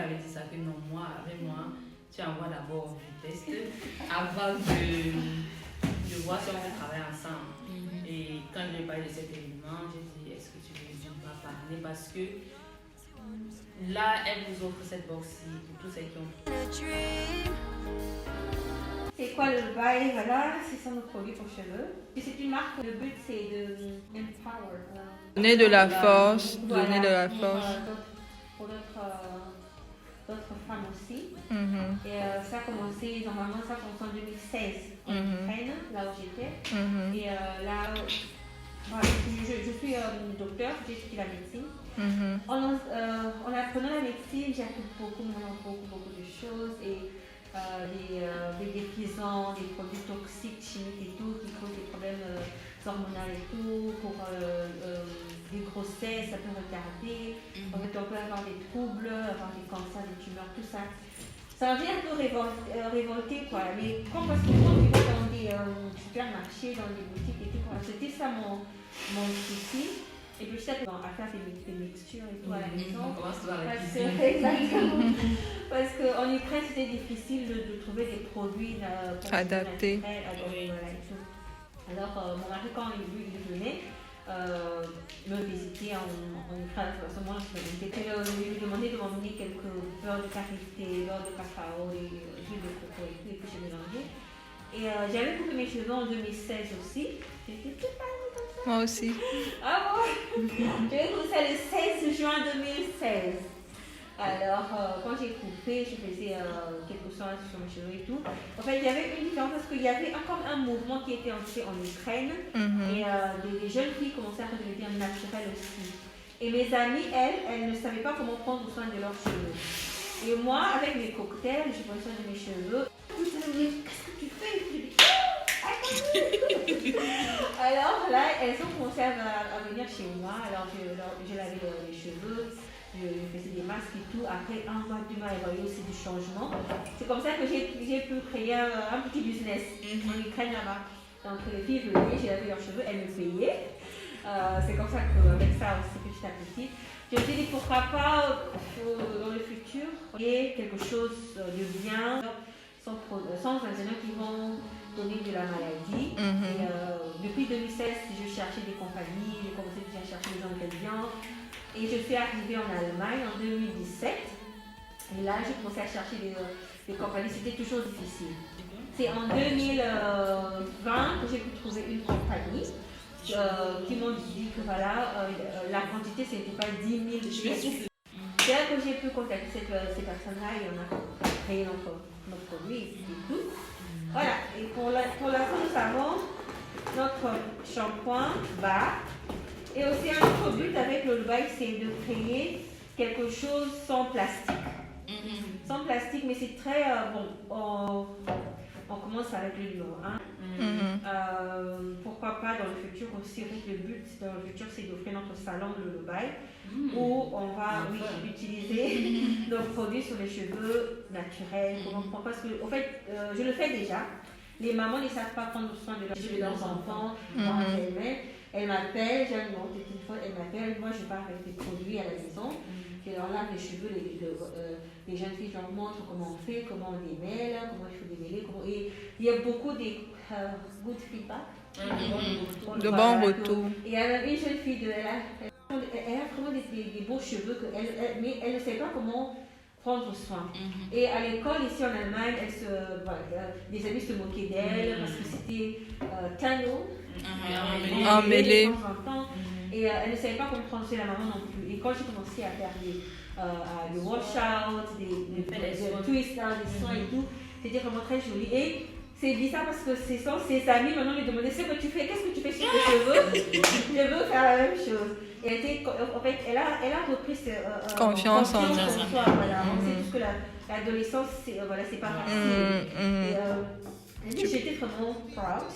avait dit ça, que non, moi, avec moi, tu envoies d'abord le test avant de voir si on peut travailler ensemble. Et quand je lui ai parlé de cet élément, j'ai dit, est-ce que tu veux bien pas parler? Parce que là, elle vous offre cette box-ci pour tous ceux qui ont. C'est quoi le bail? Voilà, c'est ça nos produits pour cheveux. Et c'est une marque, le but c'est de empower. Donner de la force, Voilà, donner de la force. Pour d'autres femmes aussi. Mhm. Et ça a commencé, normalement ça a commencé en 2016 en Ukraine, là où j'étais. Et là, voilà, je suis docteur, j'étudie la médecine. En apprenant la médecine, j'ai appris beaucoup de choses. Et des défisants, des produits toxiques, chimiques et tout, qui causent des problèmes hormonaux et tout, pour des grossesses, ça peut retarder, en fait, on peut avoir des troubles, avoir des cancers, des tumeurs, tout ça. Ça vient un peu révolter, quoi. Mais quand tu vas dans des supermarchés, dans des boutiques et tout, c'était ça mon souci. Et puis, je sais à faire des mixtures et tout à la maison. Exactement. Parce qu'en Ukraine, c'était difficile de trouver des produits adaptés. Alors, mon mari, quand il venait me visiter en Ukraine, à ce moment-là, je lui demandais de m'emmener quelques beurre de karité, beurre de cacao, et jus de coco et tout, et puis je mélangeais. Et j'avais coupé mes cheveux en 2016 aussi. J'étais toute pâle comme ça. Moi aussi. Ah bon? J'avais coupé ça le 16 juin 2016. Alors, quand j'ai coupé, je faisais quelques soins sur mes cheveux et tout. En fait, il y avait une différence parce qu'il y avait encore un mouvement qui était entré en Ukraine. Et les jeunes filles commençaient à redevenir naturelles aussi. Et mes amies, elles ne savaient pas comment prendre soin de leurs cheveux. Et moi, avec mes cocktails, je prenais soin de mes cheveux. Qu'est-ce que tu fais? Alors là, elles ont commencé à venir chez moi. Alors je lavais les cheveux, je faisais des masques et tout. Après un mois, 2 mois, il y avait aussi du changement. C'est comme ça que j'ai pu créer un petit business en Ukraine là-bas. Donc les filles venaient, j'ai lavé leurs cheveux, elles me payaient. C'est comme ça qu'avec ça aussi, petit à petit, je me suis dit pourquoi pas dans le futur, il y ait quelque chose de bien, sans ingénieurs qui vont donner de la maladie. Et, depuis 2016, je cherchais des compagnies, j'ai commencé déjà à chercher des ingrédients. Et je suis arrivée en Allemagne en 2017. Et là, j'ai commencé à chercher des compagnies, c'était toujours difficile. C'est en 2020 que j'ai pu trouver une compagnie qui m'ont dit que voilà, la quantité, ce n'était pas 10 000 pièces. C'est là que j'ai pu contacter ces personnes-là et on a créé notre produit et tout. Voilà, et pour l'instant, nous avons notre shampoing bas. Et aussi un autre but avec le bail, c'est de créer quelque chose sans plastique. Sans plastique, mais c'est très bon. On commence avec le numéro 1. Pourquoi pas dans le futur aussi, le but dans le futur, c'est d'offrir notre salon de Dubaï où on va utiliser nos produits sur les cheveux naturels. Parce que, en fait, je le fais déjà. Les mamans ne savent pas prendre soin de leurs enfants. Elles m'appellent, j'ai un numéro de téléphone, elles m'appellent, moi je pars avec des produits à la maison. Je leur lave les cheveux, les jeunes filles, je leur montre comment on fait, comment on les mêle, comment il faut les mêler. Et il y a beaucoup de good feedback. De bons retours. Et il y a une jeune fille, elle a vraiment des beaux cheveux, mais elle ne sait pas comment prendre soin. Et à l'école, ici en Allemagne, les amis se moquaient d'elle parce que c'était tanneau, emmêlé. Et elle ne savait pas comment prendre soin de la maman non plus. Et quand j'ai commencé à faire des wash-out, des twists, des soins et tout, c'était vraiment très joli. Et c'est bizarre parce que ses amis maintenant lui demandaient ce que tu fais, qu'est-ce que tu fais sur tes cheveux? Je veux faire la même chose. Et en fait, elle a repris confiance en soi. Voilà. On sait tous que l'adolescence, c'est pas facile. J'étais vraiment proud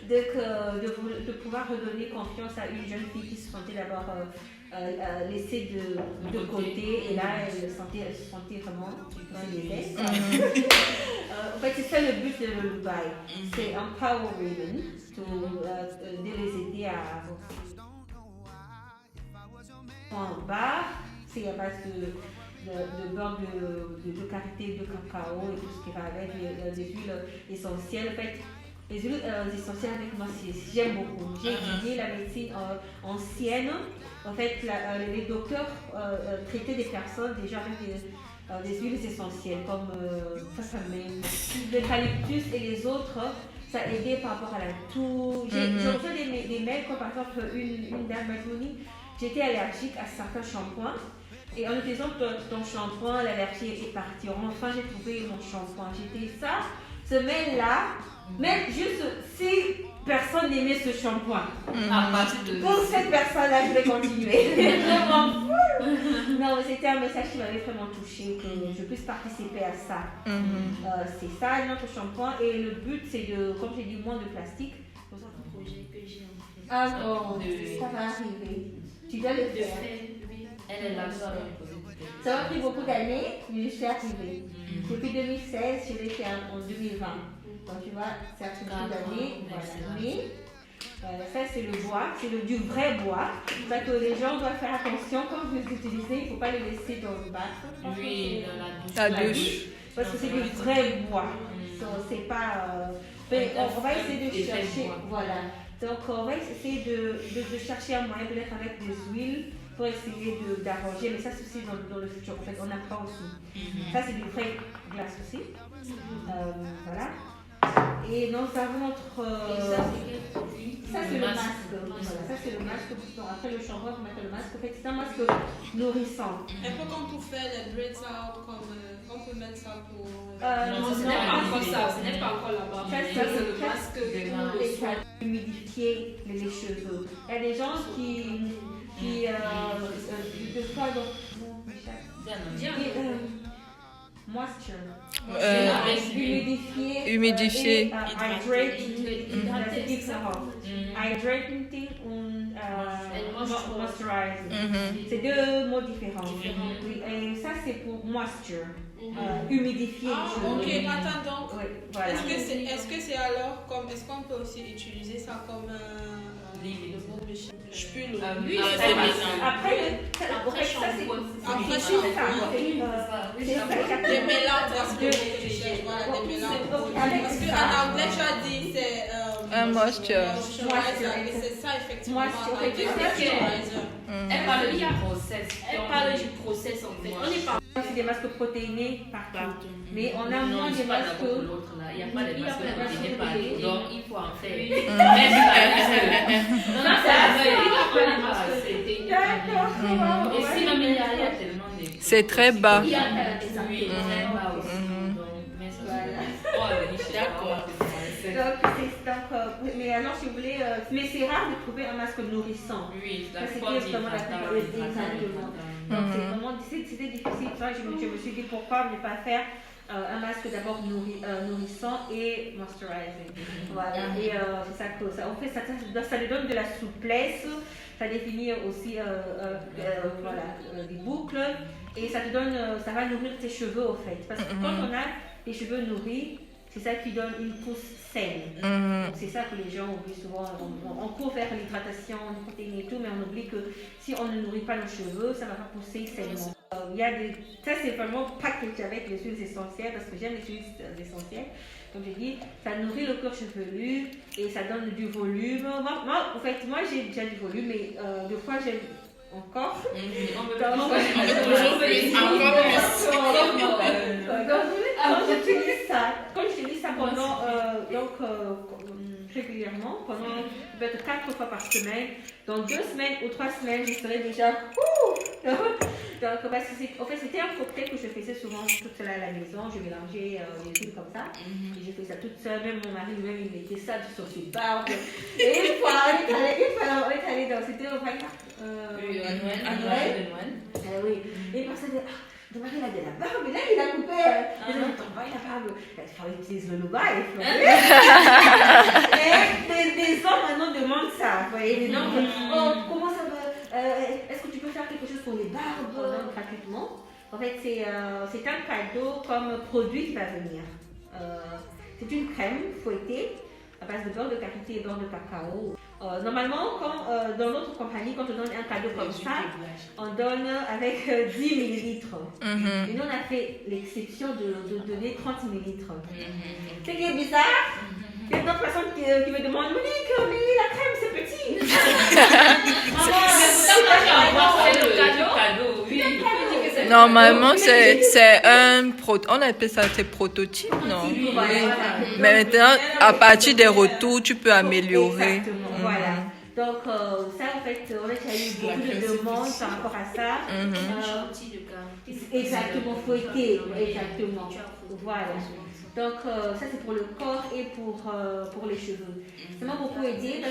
de pouvoir redonner confiance à une jeune fille qui se sentait d'abord laissée de côté, et là elle se sentait vraiment dans les ailes. En fait, c'est ça le but de Dubaï, c'est empower women, de les aider à en bas, c'est à base de beurre de karité, de cacao et tout ce qui va avec, des huiles essentielles. En fait, les huiles essentielles avec moi, j'aime beaucoup. J'ai étudié la médecine ancienne. En fait, les docteurs traitaient des personnes déjà avec des huiles essentielles comme l'eucalyptus et les autres. Ça aidait par rapport à la toux. J'ai reçu des mails comme par exemple une dame m'a dit j'étais allergique à certains shampoings et en utilisant ton shampoing, l'allergie est partie. Enfin, j'ai trouvé mon shampoing. J'étais ça, ce mail-là, même juste si personne n'aimait ce shampoing. Pour cette personne-là, je vais continuer. Je m'en fous. Non, c'était un message qui m'avait vraiment touchée, que je puisse participer à ça. C'est ça, notre shampoing. Et le but, c'est de, comme j'ai dit, moins de plastique. C'est un projet que j'ai en fait. Ah non, ça va arriver. Tu dois le faire. Elle est là, ça. Ça m'a pris beaucoup d'années, mais je suis arrivée. Depuis 2016, je l'ai fait en 2020. Donc tu vois, ça a pris beaucoup d'années. Voilà. Mais ça, c'est le bois, c'est du vrai bois. C'est ça que les gens doivent faire attention quand vous l'utilisez. Il ne faut pas le laisser dans le bac. Oui, dans La douche. Parce que c'est du vrai bois. Donc, c'est pas. On va essayer de chercher. Voilà. Donc on va essayer de chercher un moyen peut-être avec des huiles pour essayer d'arranger, mais ça c'est aussi dans le futur. En fait, on apprend aussi. Ça c'est du vrai glace aussi. Voilà. Et nous avons notre. Ça c'est le masque. Voilà, ça c'est le masque. Après le shampoing, on met le masque. En fait, c'est un masque nourrissant. Un peu comme pour faire les braids out, comme on peut mettre ça pour. Non, ce n'est pas encore ça, ce n'est pas encore là-bas. Ça c'est le masque pour humidifier les cheveux. Il y a des gens qui de fois moisture. Humidifier. Hydrating and moisturizing. C'est deux mots différents. Oui, et ça c'est pour moisture. Humidifier les cheveux. Ok, attends donc. Oui, voilà. Est-ce que c'est alors comme. Est-ce qu'on peut aussi utiliser ça comme je peux le. Oui, après, ça c'est des mélanges. Voilà, des mélanges. Parce qu'en anglais, tu as dit c'est. Un moisture. C'est ça, effectivement. Elle parle du process. Elle parle du process en fait. On est pas. C'est des masques protéinés partout. Mais on a moins des masques. Il n'y a pas de masques protéinés partout. Donc il faut en faire. Et sinon, il y a tellement de. C'est très bas. Oui, très bas aussi. D'accord. Mais alors, si vous voulez, mais c'est rare de trouver un masque nourrissant. Oui, ça c'était vraiment exactement. Donc c'est vraiment c'était difficile. Je me suis dit pourquoi ne pas faire un masque d'abord nourrissant et moisturizing. Voilà. Et c'est ça que ça. En fait, ça lui donne de la souplesse. Ça définit aussi des boucles et ça te donne, ça va nourrir tes cheveux au fait. Parce que quand on a les cheveux nourris, c'est ça qui donne une pousse saine. Donc c'est ça que les gens oublient souvent. On court vers l'hydratation, les protéines et tout, mais on oublie que si on ne nourrit pas nos cheveux, ça ne va pas pousser sainement. Ça c'est vraiment package avec les huiles essentielles parce que j'aime les huiles essentielles. Comme j'ai dit, ça nourrit le corps chevelu et ça donne du volume. Moi j'ai déjà du volume, mais des fois j'ai encore. Quand j'utilise ça pendant régulièrement, pendant peut-être 4 fois par semaine, dans 2 semaines ou 3 semaines, je serai déjà. Donc, en fait, c'était un cocktail que je faisais souvent toute seule à la maison. Je mélangeais les huiles comme ça. Et je faisais ça toute seule. Même mon mari lui-même, il mettait ça sur ses barbes. Et une fois, on est allé dans. C'était au Pâques. À Noël. Oui. Et il pensait de mari, il a de la barbe. Et là, il a coupé. Il a dit, ton mari, la barbe. Il faut utiliser le nougat. Et les hommes maintenant demandent ça. Vous voyez, les hommes comment ça va? Est-ce que tu peux faire quelque chose pour les barbes gratuitement? En fait, c'est un cadeau comme produit qui va venir. C'est une crème fouettée à base de beurre de karité et beurre de cacao. Normalement, dans notre compagnie, quand on donne un cadeau comme ça, on donne avec 10 millilitres. Et nous, on a fait l'exception de donner 30 millilitres. C'est qui est bizarre. Il y a d'autres personnes qui me demandent Monique, mais la crème, c'est petit. C'est le cadeau. Oui. Normalement, c'est on appelle ça c'est prototype, non? Oui. Mais maintenant, à partir des retours, tu peux améliorer. Exactement, voilà. Donc, ça, en fait, on a déjà eu beaucoup de demandes par rapport à ça. Exactement, fouetté. Exactement. Voilà. Donc, ça, c'est pour le corps et pour les cheveux. Ça m'a beaucoup aidé.